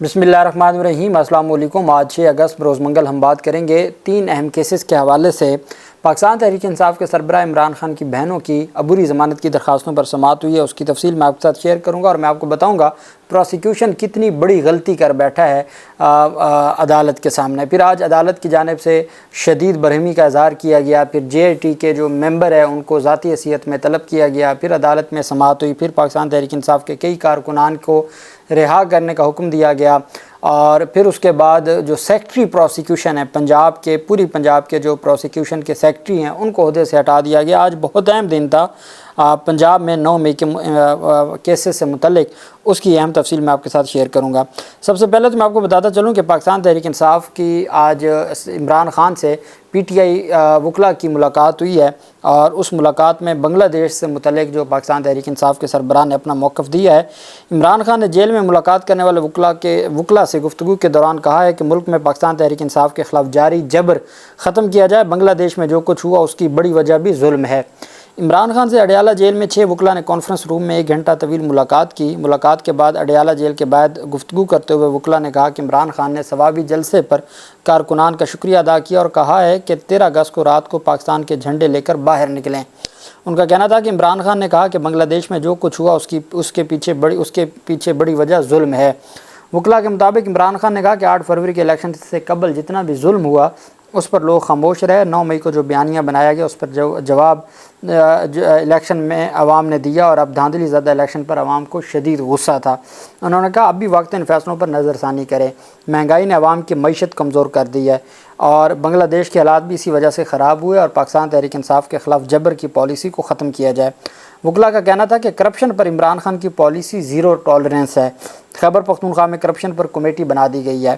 بسم اللہ الرحمن الرحیم۔ السلام علیکم۔ آج 6 اگست بروز منگل ہم بات کریں گے 3 اہم کیسز کے حوالے سے۔ پاکستان تحریک انصاف کے سربراہ عمران خان کی بہنوں کی عبوری ضمانت کی درخواستوں پر سماعت ہوئی ہے، اس کی تفصیل میں آپ کے ساتھ شیئر کروں گا اور میں آپ کو بتاؤں گا پروسیکیوشن کتنی بڑی غلطی کر بیٹھا ہے عدالت کے سامنے۔ پھر آج عدالت کی جانب سے شدید برہمی کا اظہار کیا گیا، پھر JIT کے جو ممبر ہیں ان کو ذاتی حیثیت میں طلب کیا گیا، پھر عدالت میں سماعت ہوئی، پھر پاکستان تحریک انصاف کے کئی کارکنان کو رہا کرنے کا حکم دیا گیا، اور پھر اس کے بعد جو سیکٹری پروسیکیوشن ہے پنجاب کے، پوری پنجاب کے جو پروسیکیوشن کے سیکٹری ہیں ان کو عہدے سے ہٹا دیا گیا۔ آج بہت اہم دن تھا پنجاب میں 9 مئی کے کیسز سے متعلق، اس کی اہم تفصیل میں آپ کے ساتھ شیئر کروں گا۔ سب سے پہلے تو میں آپ کو بتاتا چلوں کہ پاکستان تحریک انصاف کی آج عمران خان سے PTI وکلاء کی ملاقات ہوئی ہے، اور اس ملاقات میں بنگلہ دیش سے متعلق جو پاکستان تحریک انصاف کے سربراہ نے اپنا موقف دیا ہے۔ عمران خان نے جیل میں ملاقات کرنے والے وکلاء سے گفتگو کے دوران کہا ہے کہ ملک میں پاکستان تحریک انصاف کے خلاف جاری جبر ختم کیا جائے، بنگلہ دیش میں جو کچھ ہوا اس کی بڑی وجہ بھی ظلم ہے۔ عمران خان سے اڈیالہ جیل میں 6 وکلاء نے کانفرنس روم میں 1 گھنٹہ طویل ملاقات کی۔ ملاقات کے بعد اڈیالہ جیل کے بعد گفتگو کرتے ہوئے وکلاء نے کہا کہ عمران خان نے ثوابی جلسے پر کارکنان کا شکریہ ادا کیا اور کہا ہے کہ 13 اگست کو رات کو پاکستان کے جھنڈے لے کر باہر نکلیں۔ ان کا کہنا تھا کہ عمران خان نے کہا کہ بنگلہ دیش میں جو کچھ ہوا اس کے پیچھے بڑی وجہ ظلم ہے۔ وکلاء کے مطابق عمران خان نے کہا کہ 8 فروری کے الیکشن سے قبل جتنا بھی ظلم ہوا اس پر لوگ خاموش رہے۔ 9 مئی کو جو بیانیہ بنایا گیا اس پر جواب الیکشن میں عوام نے دیا، اور اب دھاندلی زدہ الیکشن پر عوام کو شدید غصہ تھا۔ انہوں نے کہا اب بھی وقت ان فیصلوں پر نظر ثانی کرے۔ مہنگائی نے عوام کی معیشت کمزور کر دی ہے، اور بنگلہ دیش کے حالات بھی اسی وجہ سے خراب ہوئے، اور پاکستان تحریک انصاف کے خلاف جبر کی پالیسی کو ختم کیا جائے۔ وکلاء کا کہنا تھا کہ کرپشن پر عمران خان کی پالیسی زیرو ٹالرنس ہے۔ خیبر پختونخوا میں کرپشن پر کمیٹی بنا دی گئی ہے،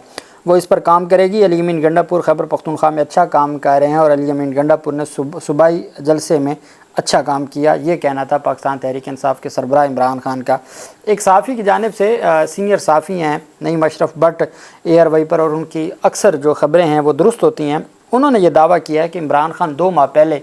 وہ اس پر کام کرے گی۔ علی امین گنڈا پور خیبر پختونخوا میں اچھا کام کر رہے ہیں، اور علی امین گنڈا پور نے صوبائی جلسے میں اچھا کام کیا، یہ کہنا تھا پاکستان تحریک انصاف کے سربراہ عمران خان کا۔ ایک صحافی کی جانب سے سینئر صحافی ہیں نعیم اشرف بٹ ایئر وائپر، اور ان کی اکثر جو خبریں ہیں وہ درست ہوتی ہیں، انہوں نے یہ دعویٰ کیا ہے کہ عمران خان 2 ماہ پہلے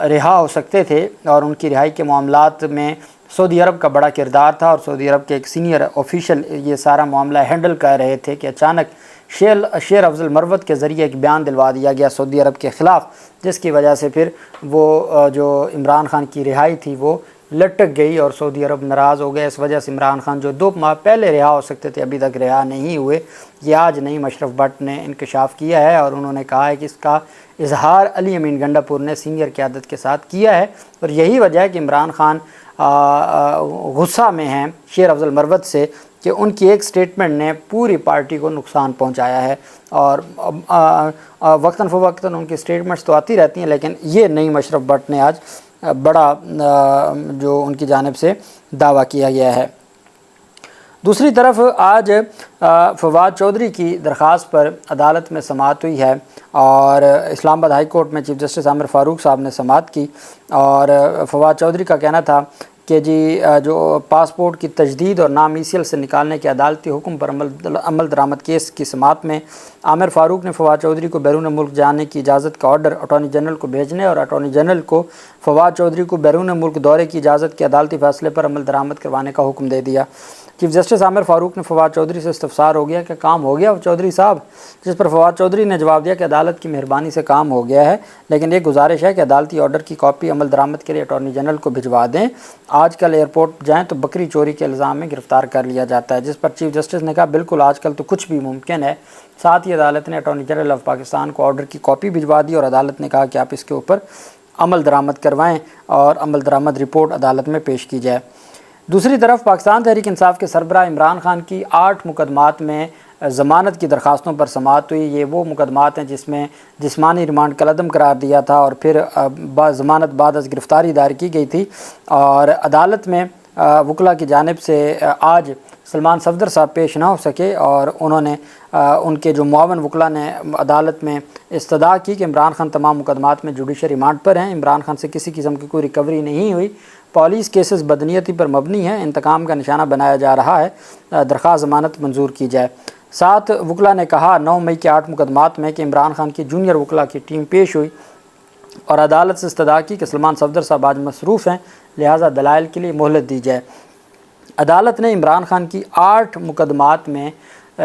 رہا ہو سکتے تھے، اور ان کی رہائی کے معاملات میں سعودی عرب کا بڑا کردار تھا، اور سعودی عرب کے ایک سینئر آفیشل یہ سارا معاملہ ہینڈل کر رہے تھے کہ اچانک شیر افضل مروت کے ذریعے ایک بیان دلوا دیا گیا سعودی عرب کے خلاف، جس کی وجہ سے پھر وہ جو عمران خان کی رہائی تھی وہ لٹک گئی، اور سعودی عرب ناراض ہو گئے۔ اس وجہ سے عمران خان جو 2 ماہ پہلے رہا ہو سکتے تھے ابھی تک رہا نہیں ہوئے۔ یہ آج نعیم اشرف بٹ نے انکشاف کیا ہے، اور انہوں نے کہا ہے کہ اس کا اظہار علی امین گنڈا پور نے سینئر قیادت کے ساتھ کیا ہے، اور یہی وجہ ہے کہ عمران خان غصہ میں ہیں شیر افضل مروت سے کہ ان کی ایک سٹیٹمنٹ نے پوری پارٹی کو نقصان پہنچایا ہے، اور وقتاً فوقتاً ان کی سٹیٹمنٹس تو آتی رہتی ہیں، لیکن یہ نعیم اشرف بٹ نے آج بڑا جو ان کی جانب سے دعویٰ کیا گیا ہے۔ دوسری طرف آج فواد چودھری کی درخواست پر عدالت میں سماعت ہوئی ہے، اور اسلام آباد ہائی کورٹ میں چیف جسٹس عامر فاروق صاحب نے سماعت کی، اور فواد چودھری کا کہنا تھا کہ جو پاسپورٹ کی تجدید اور نام ECL سے نکالنے کے عدالتی حکم پر عمل درآمد کیس کی سماعت میں عامر فاروق نے فواد چودھری کو بیرون ملک جانے کی اجازت کا آرڈر اٹارنی جنرل کو بھیجنے، اور اٹارنی جنرل کو فواد چودھری کو بیرون ملک دورے کی اجازت کے عدالتی فیصلے پر عمل درآمد کروانے کا حکم دے دیا۔ چیف جسٹس عامر فاروق نے فواد چودھری سے استفسار ہو گیا کہ کام ہو گیا چودھری صاحب، جس پر فواد چودھری نے جواب دیا کہ عدالت کی مہربانی سے کام ہو گیا ہے، لیکن یہ گزارش ہے کہ عدالتی آرڈر کی کاپی عمل درآمد کے لیے اٹارنی جنرل کو بھجوا دیں۔ آج کل ایئرپورٹ جائیں تو بکری چوری کے الزام میں گرفتار کر لیا جاتا ہے، جس پر چیف جسٹس نے کہا بالکل آج کل تو کچھ بھی ممکن ہے۔ ساتھ ہی عدالت نے اٹارنی جنرل آف پاکستان کو آرڈر کی کاپی بھجوا دی، اور عدالت نے کہا کہ آپ اس کے اوپر عمل درآمد کروائیں اور عمل درآمد رپورٹ عدالت میں پیش کی جائے۔ دوسری طرف پاکستان تحریک انصاف کے سربراہ عمران خان کی 8 مقدمات میں ضمانت کی درخواستوں پر سماعت ہوئی۔ یہ وہ مقدمات ہیں جس میں جسمانی ریمانڈ کا عدم قرار دیا تھا، اور پھر ضمانت بعد از گرفتاری دائر کی گئی تھی، اور عدالت میں وکلاء کی جانب سے آج سلمان صفدر صاحب پیش نہ ہو سکے، اور انہوں نے ان کے جو معاون وکلاء نے عدالت میں استدعا کی کہ عمران خان تمام مقدمات میں جوڈیشل ریمانڈ پر ہیں، عمران خان سے کسی قسم کی کوئی ریکوری نہیں ہوئی، پولیس کیسز بدنیتی پر مبنی ہیں، انتقام کا نشانہ بنایا جا رہا ہے، درخواست ضمانت منظور کی جائے۔ 7 وکلاء نے کہا 9 مئی کے 8 مقدمات میں کہ عمران خان کی جونیئر وکلاء کی ٹیم پیش ہوئی اور عدالت سے استدعا کی کہ سلمان صفدر صاحب آج مصروف ہیں، لہٰذا دلائل کے لیے مہلت دی جائے۔ عدالت نے عمران خان کی 8 مقدمات میں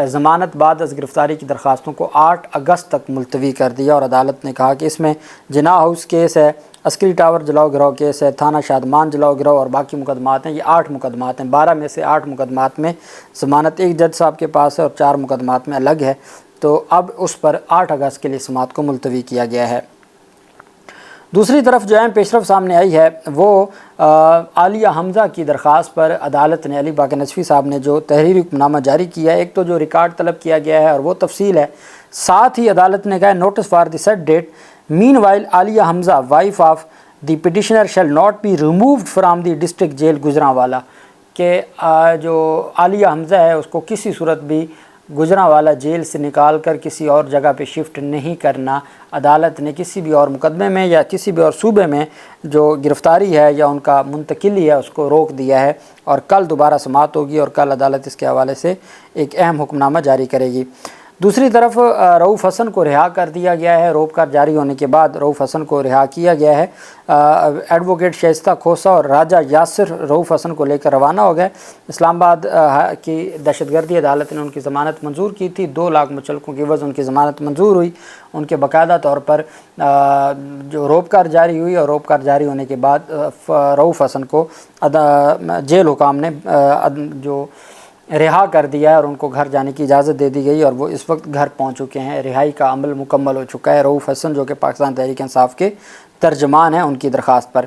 ضمانت بعد از گرفتاری کی درخواستوں کو 8 اگست تک ملتوی کر دیا، اور عدالت نے کہا کہ اس میں جناح ہاؤس کیس ہے، عسکری ٹاور جلاؤ گروہ کیس ہے، تھانہ شادمان جلاؤ گروہ اور باقی مقدمات ہیں۔ یہ 8 مقدمات ہیں، 12 میں سے 8 مقدمات میں ضمانت ایک جج صاحب کے پاس ہے اور 4 مقدمات میں الگ ہے، تو اب اس پر 8 اگست کے لیے سماعت کو ملتوی کیا گیا ہے۔ دوسری طرف جو اہم پیش رفت سامنے آئی ہے وہ عالیہ حمزہ کی درخواست پر عدالت نے علی باقر نصفی صاحب نے جو تحریری حکم نامہ جاری کیا ہے، ایک تو جو ریکارڈ طلب کیا گیا ہے اور وہ تفصیل ہے، ساتھ ہی عدالت نے کہا notice for the set date, meanwhile Aliya Hamza wife of the petitioner shall not be removed from the district jail Gujranwala, کہ جو عالیہ حمزہ ہے اس کو کسی صورت بھی گجرانوالہ جیل سے نکال کر کسی اور جگہ پہ شفٹ نہیں کرنا۔ عدالت نے کسی بھی اور مقدمے میں یا کسی بھی اور صوبے میں جو گرفتاری ہے یا ان کا منتقلی ہے اس کو روک دیا ہے، اور کل دوبارہ سماعت ہوگی اور کل عدالت اس کے حوالے سے ایک اہم حکم نامہ جاری کرے گی۔ دوسری طرف رؤوف حسن کو رہا کر دیا گیا ہے، روپکار جاری ہونے کے بعد رؤوف حسن کو رہا کیا گیا ہے۔ ایڈوکیٹ شائستہ کھوسہ اور راجہ یاسر رؤوف حسن کو لے کر روانہ ہو گئے۔ اسلام آباد کی دہشت گردی عدالت نے ان کی ضمانت منظور کی تھی، 2 لاکھ مچلقوں کی عوض ان کی ضمانت منظور ہوئی، ان کے باقاعدہ طور پر جو روپکار جاری ہوئی، اور روپکار جاری ہونے کے بعد رؤوف حسن کو جیل حکام نے جو رہا کر دیا ہے اور ان کو گھر جانے کی اجازت دے دی گئی، اور وہ اس وقت گھر پہنچ چکے ہیں۔ رہائی کا عمل مکمل ہو چکا ہے۔ رؤوف حسن جو کہ پاکستان تحریک انصاف کے ترجمان ہیں، ان کی درخواست پر۔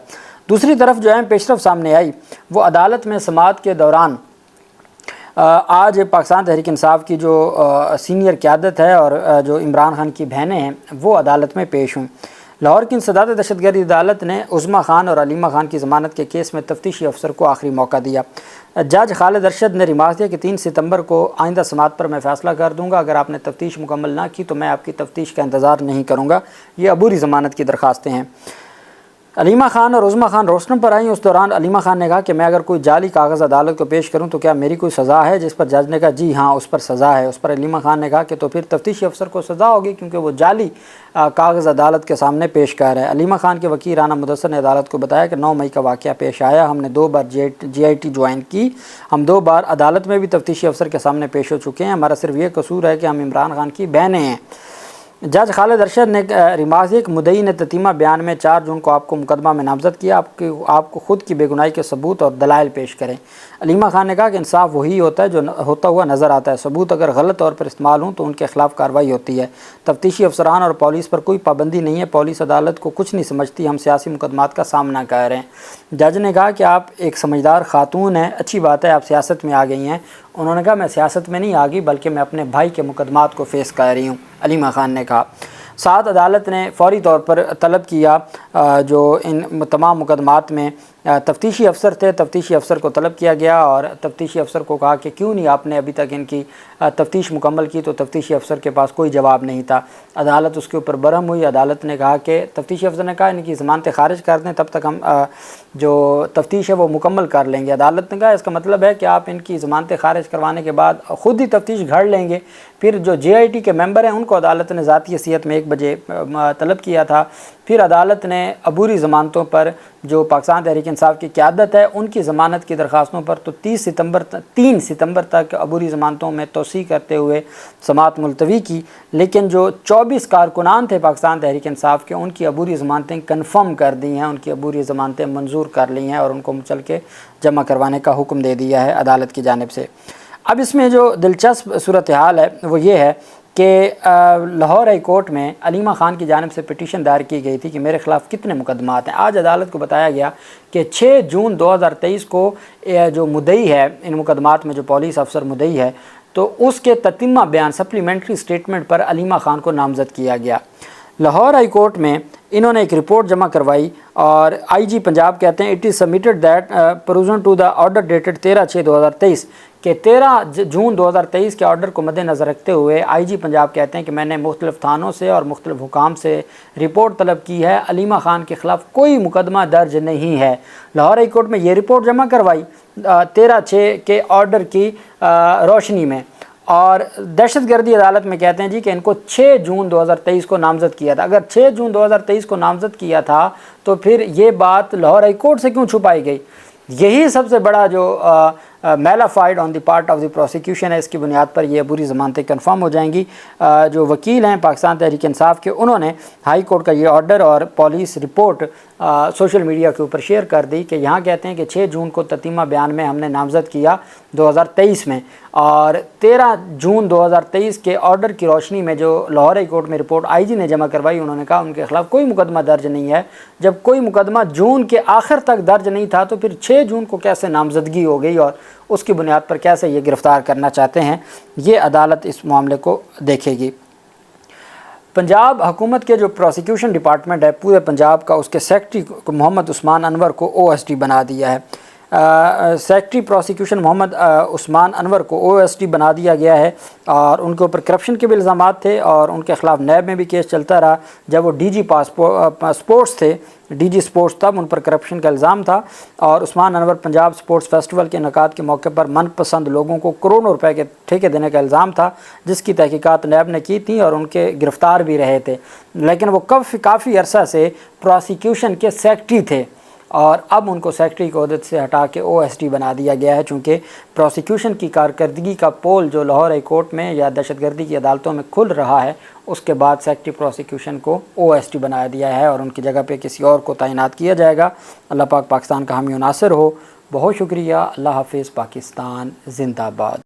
دوسری طرف جو اہم پیش رفت سامنے آئی وہ عدالت میں سماعت کے دوران آج پاکستان تحریک انصاف کی جو سینئر قیادت ہے اور جو عمران خان کی بہنیں ہیں وہ عدالت میں پیش ہوں۔ لاہور کی انسداد دہشت گردی عدالت نے عظمیٰ خان اور علیمہ خان کی ضمانت کے کیس میں تفتیشی افسر کو آخری موقع دیا۔ جج خالد ارشد نے ریمارک دیا کہ 3 ستمبر کو آئندہ سماعت پر میں فیصلہ کر دوں گا، اگر آپ نے تفتیش مکمل نہ کی تو میں آپ کی تفتیش کا انتظار نہیں کروں گا۔ یہ عبوری ضمانت کی درخواستیں ہیں۔ علیمہ خان اور عظمیٰ خان روشن پر آئیں۔ اس دوران علیمہ خان نے کہا کہ میں اگر کوئی جعلی کاغذ عدالت کو پیش کروں تو کیا میری کوئی سزا ہے، جس پر جج نے کہا جی ہاں اس پر سزا ہے۔ اس پر علیمہ خان نے کہا کہ تو پھر تفتیشی افسر کو سزا ہوگی کیونکہ وہ جعلی کاغذ عدالت کے سامنے پیش کر رہا ہے۔ علیمہ خان کے وکیل رانا مدثر نے عدالت کو بتایا کہ 9 مئی کا واقعہ پیش آیا، ہم نے 2 بار جی آئی ٹی جوائن کی، ہم 2 بار عدالت میں بھی تفتیشی افسر کے سامنے پیش ہو چکے ہیں، ہمارا صرف یہ قصور ہے کہ ہم عمران خان کی بہنیں ہیں۔ جج خالد ارشد نے ریمارک دیا کہ مدعی نے تتیمہ بیان میں 4 جون کو آپ کو مقدمہ میں نامزد کیا، آپ کو خود کی بے گناہی کے ثبوت اور دلائل پیش کریں۔ علیمہ خان نے کہا کہ انصاف وہی ہوتا ہے جو ہوتا ہوا نظر آتا ہے، ثبوت اگر غلط طور پر استعمال ہوں تو ان کے خلاف کارروائی ہوتی ہے۔ تفتیشی افسران اور پولیس پر کوئی پابندی نہیں ہے، پولیس عدالت کو کچھ نہیں سمجھتی، ہم سیاسی مقدمات کا سامنا کر رہے ہیں۔ جج نے کہا کہ آپ ایک سمجھدار خاتون ہیں، اچھی بات ہے آپ سیاست میں آ گئی ہیں۔ انہوں نے کہا میں سیاست میں نہیں آ گئی بلکہ میں اپنے بھائی کے مقدمات کو فیس کر رہی ہوں، علیمہ خان نے کہا۔ ساتھ عدالت نے فوری طور پر طلب کیا جو ان تمام مقدمات میں تفتیشی افسر تھے، تفتیشی افسر کو طلب کیا گیا اور تفتیشی افسر کو کہا کہ کیوں نہیں آپ نے ابھی تک ان کی تفتیش مکمل کی، تو تفتیشی افسر کے پاس کوئی جواب نہیں تھا۔ عدالت اس کے اوپر برہم ہوئی۔ عدالت نے کہا کہ تفتیشی افسر نے کہا ان کی ضمانتیں خارج کر دیں، تب تک ہم جو تفتیش ہے وہ مکمل کر لیں گے۔ عدالت نے کہا اس کا مطلب ہے کہ آپ ان کی ضمانتیں خارج کروانے کے بعد خود ہی تفتیش گھڑ لیں گے۔ پھر جو جے آئی ٹی کے ممبر ہیں ان کو عدالت نے ذاتی حیثیت میں 1 بجے طلب کیا تھا۔ پھر عدالت نے عبوری ضمانتوں پر جو پاکستان تحریک انصاف کی قیادت ہے ان کی ضمانت کی درخواستوں پر تو 3 ستمبر تک عبوری ضمانتوں میں توسیع کرتے ہوئے سماعت ملتوی کی، لیکن جو 24 کارکنان تھے پاکستان تحریک انصاف کے ان کی عبوری ضمانتیں کنفرم کر دی ہیں، ان کی عبوری ضمانتیں منظور کر لی ہیں اور ان کو چل کے جمع کروانے کا حکم دے دیا ہے عدالت کی جانب سے۔ اب اس میں جو دلچسپ صورتحال ہے وہ یہ ہے کہ لاہور ہائی کورٹ میں علیمہ خان کی جانب سے پٹیشن دائر کی گئی تھی کہ میرے خلاف کتنے مقدمات ہیں۔ آج عدالت کو بتایا گیا کہ 6 جون 2023 کو جو مدعی ہے ان مقدمات میں جو پولیس افسر مدعی ہے تو اس کے تتمہ بیان سپلیمنٹری اسٹیٹمنٹ پر علیمہ خان کو نامزد کیا گیا۔ لاہور ہائی کورٹ میں انہوں نے ایک رپورٹ جمع کروائی اور آئی جی پنجاب کہتے ہیں it is submitted that pursuant to the order dated 13/6/2023 کہ 13 جون 2023 کے آرڈر کو مد نظر رکھتے ہوئے آئی جی پنجاب کہتے ہیں کہ میں نے مختلف تھانوں سے اور مختلف حکام سے رپورٹ طلب کی ہے، علیمہ خان کے خلاف کوئی مقدمہ درج نہیں ہے۔ لاہور ہائی کورٹ میں یہ رپورٹ جمع کروائی 13/6 کے آرڈر کی روشنی میں، اور دہشت گردی عدالت میں کہتے ہیں جی کہ ان کو 6 جون 2023 کو نامزد کیا تھا۔ اگر 6 جون 2023 کو نامزد کیا تھا تو پھر یہ بات لاہور ہائی کورٹ سے کیوں چھپائی گئی؟ یہی سب سے بڑا جو mala fide on the part of the prosecution ہے، اس کی بنیاد پر یہ عبوری ضمانتیں کنفرم ہو جائیں گی۔ جو وکیل ہیں پاکستان تحریک انصاف کے، انہوں نے ہائی کورٹ کا یہ آرڈر اور پولیس رپورٹ سوشل میڈیا کے اوپر شیئر کر دی کہ یہاں کہتے ہیں کہ 6 جون کو تتیمہ بیان میں ہم نے نامزد کیا 2023 میں، اور 13 جون 2023 کے آرڈر کی روشنی میں جو لاہور ہائی کورٹ میں رپورٹ آئی جی نے جمع کروائی، انہوں نے کہا ان کے خلاف کوئی مقدمہ درج نہیں ہے۔ جب کوئی مقدمہ جون کے آخر تک درج نہیں تھا تو پھر 6 جون کو کیسے نامزدگی ہو گئی اور اس کی بنیاد پر کیسے یہ گرفتار کرنا چاہتے ہیں؟ یہ عدالت اس معاملے کو دیکھے گی۔ پنجاب حکومت کے جو پروسیکیوشن ڈپارٹمنٹ ہے پورے پنجاب کا، اس کے سیکرٹری محمد عثمان انور کو او ایس ڈی بنا دیا ہے۔ سیکرٹری پروسیکیوشن محمد عثمان انور کو او ایس ڈی بنا دیا گیا ہے، اور ان کے اوپر کرپشن کے بھی الزامات تھے اور ان کے خلاف نیب میں بھی کیس چلتا رہا۔ جب وہ ڈی جی اسپورٹس تھے، ڈی جی اسپورٹس، تب ان پر کرپشن کا الزام تھا، اور عثمان انور پنجاب اسپورٹس فیسٹیول کے انعقاد کے موقع پر من پسند لوگوں کو کروڑوں روپے کے ٹھیکے دینے کا الزام تھا، جس کی تحقیقات نیب نے کی تھی اور ان کے گرفتار بھی رہے تھے، لیکن وہ کافی عرصہ سے پروسیکیوشن کے سیکرٹری تھے، اور اب ان کو سیکرٹری کی عہدے سے ہٹا کے او ایس ڈی بنا دیا گیا ہے، چونکہ پروسیکیوشن کی کارکردگی کا پول جو لاہور ہائی کورٹ میں یا دہشت گردی کی عدالتوں میں کھل رہا ہے، اس کے بعد سیکرٹری پروسیکیوشن کو او ایس ڈی بنا دیا ہے اور ان کی جگہ پہ کسی اور کو تعینات کیا جائے گا۔ اللہ پاک پاکستان کا حامی و ناصر ہو۔ بہت شکریہ۔ اللہ حافظ۔ پاکستان زندہ باد۔